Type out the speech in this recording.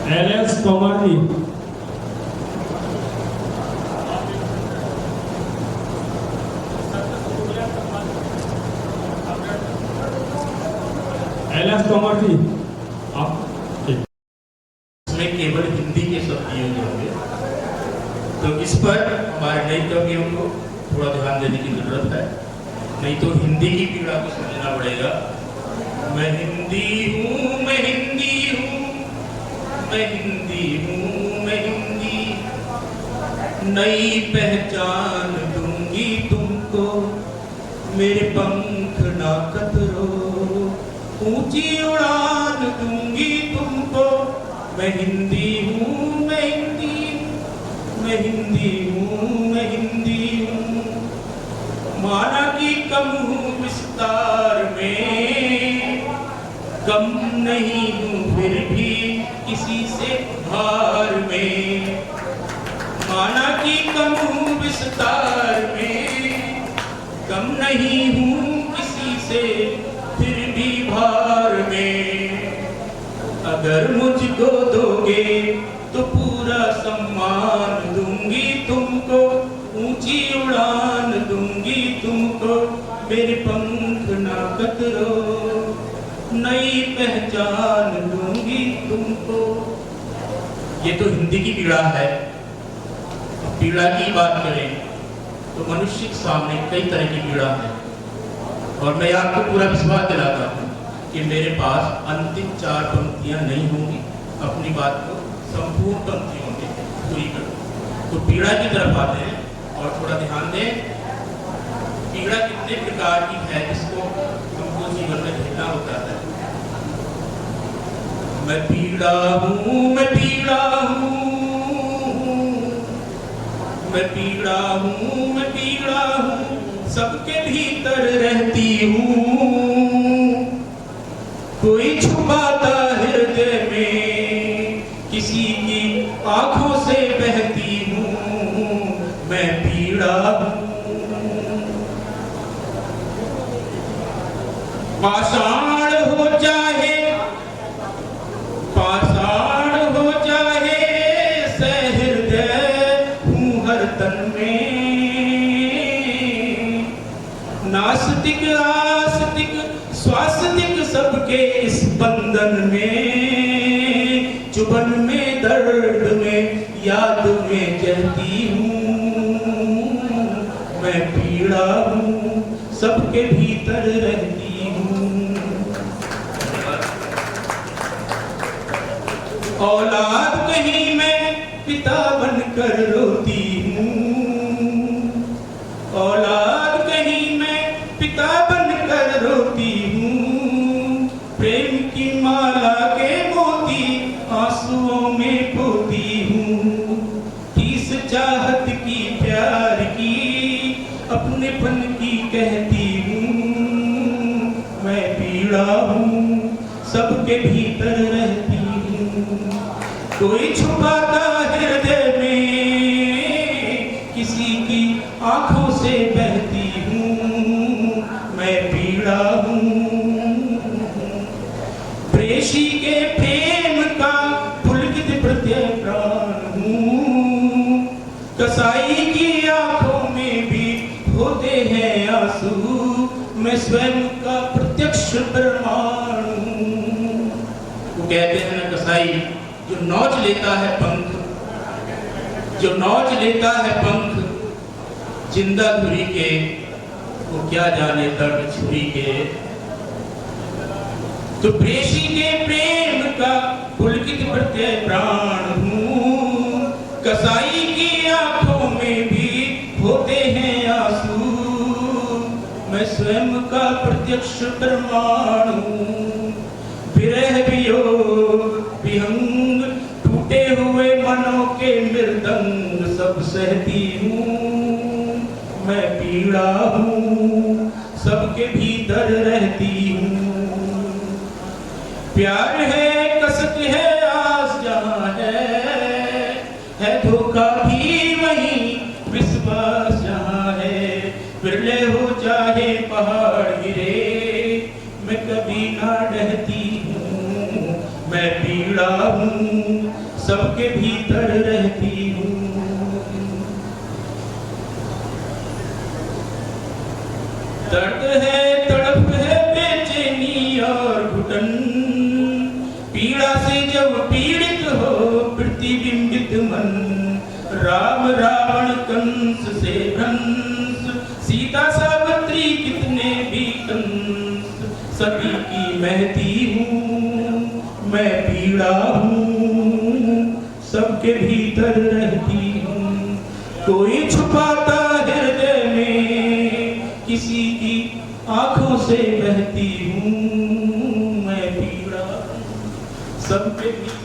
LS कोमारी, LS कोमारी आप इसमें केवल हिंदी के शब्द यूज होंगे, तो इस पर हमारे नए कवियों को थोड़ा ध्यान देने की जरूरत है, नहीं तो हिंदी की पीड़ा को समझना पड़ेगा। मैं हिंदी हूँ, मैं हिंदी हूँ, मैं हिंदी हूँ, मैं हिंदी, नई पहचान दूंगी तुमको, मेरे पंख ना कतरो, ऊंची उड़ान दूंगी तुमको। मैं हिंदी हूँ, मैं हिंदी, मैं हिंदी हूँ, मैं हिंदी हूँ, माना कि कम हूँ विस्तार में, कम नहीं हूँ फिर भी किसी से भार में, माना कि कम हूँ विस्तार में, कम नहीं हूँ किसी से फिर भी भार में। अगर मुझको दोगे तो पूरा सम्मान दूंगी तुमको, ऊंची उड़ान दूंगी तुमको, मेरे पंख ना कतरो, नई पहचान दूंगी तुमको। ये तो हिंदी की पीड़ा है। पीड़ा की बात करें तो मनुष्य के सामने कई तरह की पीड़ा है, और मैं आपको पूरा विश्वास दिलाता हूँ कि मेरे पास अंतिम 4 पंक्तियां नहीं होंगी अपनी बात को संपूर्ण पंक्तियों में पूरी कर। तो पीड़ा की तरफ आते हैं और थोड़ा ध्यान दें, पीड़ा कितने प्रकार की है जिसको हमको जीवन में झेलना होता है। मैं पीड़ा हूँ, मैं पीड़ा हूँ, मैं पीड़ा हूँ, मैं पीड़ा हूँ, सबके भीतर रहती हूँ, कोई छुपाता हृदय में, किसी की आंखों से बहती हूँ, मैं पीड़ा हूँ। पाषाण हो जाए, पाषाण हो जाए सहृदय हूँ हर तन में, नास्तिक आस्तिक स्वास्तिक सबके इस बंधन में, चुभन में दर्द में याद में जहती हूँ, मैं पीड़ा हूँ, सबके भीतर रहती हूँ। औलाद कहीं मैं पिता बनकर रोती हूँ, औलाद कहीं मैं पिता बनकर रोती हूँ, प्रेम की माला के मोती आंसुओं में पोती हूँ, किस चाहत की प्यार की अपनेपन की कहती हूँ, मैं पीड़ा हूँ, सबके भीतर रहती हूँ। कोई छुपाता हृदय में, किसी की आंखों से बहती हूँ, मैं पीड़ा हूँ। प्रेषी के प्रेम का पुलकित प्रत्यय प्राण हूँ, कसाई की आंखों में भी होते हैं आंसू, मैं स्वयं का प्रत्यक्ष प्रमाण हूँ। वो कहते हैं ना, कसाई जो नौच लेता है पंख, जो नौच लेता है पंख जिंदा धुरी के, वो क्या जाने दर्द छुरी के। तो प्रेषी के प्रेम का पुलकित प्रत्यय प्राण हूँ, कसाई की आंखों में भी होते हैं आंसू, मैं स्वयं का प्रत्यक्ष प्रमाण हूँ। विरह वियोग विहंग टूटे हुए मनों के मृदंग सब सहती हूँ, मैं पीड़ा हूँ, सबके भीतर रहती हूँ। प्यार है कसक है आस जहाँ है धोखा भी वहीं विश्वास जहाँ है, बिरले हो चाहे पहाड़ गिरे, मैं कभी ना डरती हूँ, मैं पीड़ा हूँ सबके भीतर रहती हूँ। दर्द है, तड़प है, बेचैनी और घुटन, पीड़ा से जब पीड़ित हो प्रतिबिंबित मन, राम रावण कंस से भ्रंश, सीता सावित्री कितने भी कंस, सभी की महती हूँ मैं पीड़ा हूँ सबके भीतर रहती हूँ। कोई छुपाता हृदय में किसी की आंखों से बहती हूँ मैं पीड़ा सबके भीतर